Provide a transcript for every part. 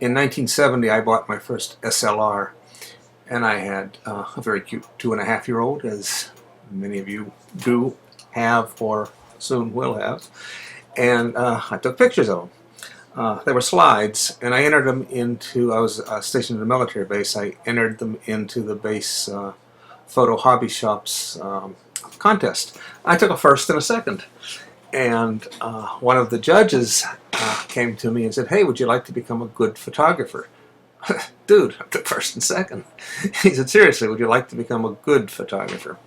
In 1970, I bought my first SLR, and I had a very cute 2.5-year-old, as many of you do have or soon will have. And I took pictures of them. They were slides, and I entered them into, I was stationed at a military base, I entered them into the base photo hobby shops contest. I took a first and a second. And one of the judges came to me and said, "Hey, would you like to become a good photographer?" Dude, I took first and second. He said, "Seriously, would you like to become a good photographer?"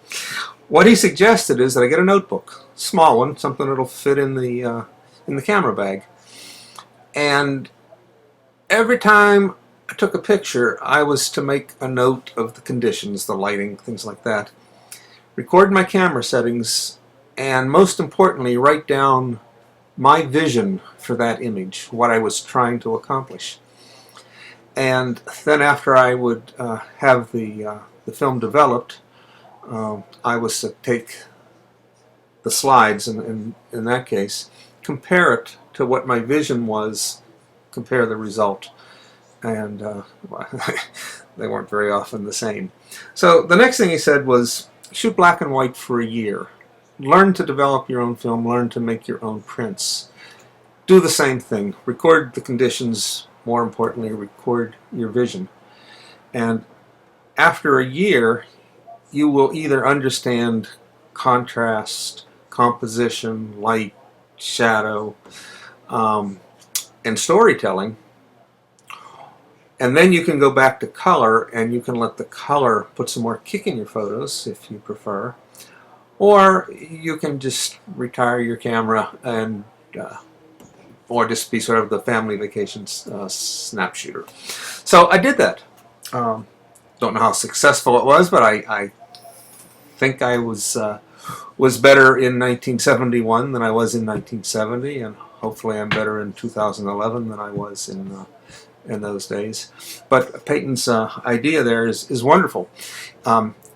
What he suggested is that I get a notebook, small one, something that'll fit in the camera bag. And every time I took a picture, I was to make a note of the conditions, the lighting, things like that. Record my camera settings, and most importantly, write down my vision for that image, what I was trying to accomplish. And then after I would have the film developed, I was to take the slides, in that case, compare it to what my vision was, compare the result. And they weren't very often the same. So the next thing he said was, shoot black and white for a year. Learn to develop your own film, learn to make your own prints. Do the same thing. Record the conditions, more importantly, record your vision. And after a year, you will either understand contrast, composition, light, shadow, and storytelling. And then you can go back to color, and you can let the color put some more kick in your photos if you prefer. Or you can just retire your camera and or just be sort of the family vacation snap shooter. So I did that. Don't know how successful it was, but I think I was better in 1971 than I was in 1970, and hopefully I'm better in 2011 than I was in those days. But Peyton's idea there is wonderful.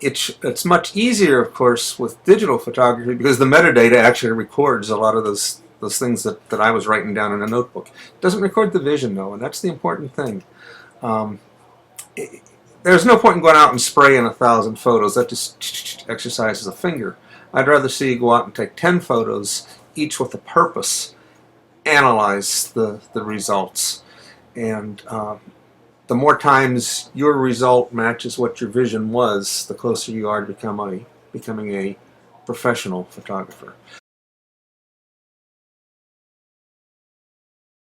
It's much easier, of course, with digital photography because the metadata actually records a lot of those things that I was writing down in a notebook. It doesn't record the vision, though, and that's the important thing. There's no point in going out and spraying 1,000 photos. That just exercises a finger. I'd rather see you go out and take 10 photos, each with a purpose, analyze the results. And the more times your result matches what your vision was, the closer you are to becoming a professional photographer.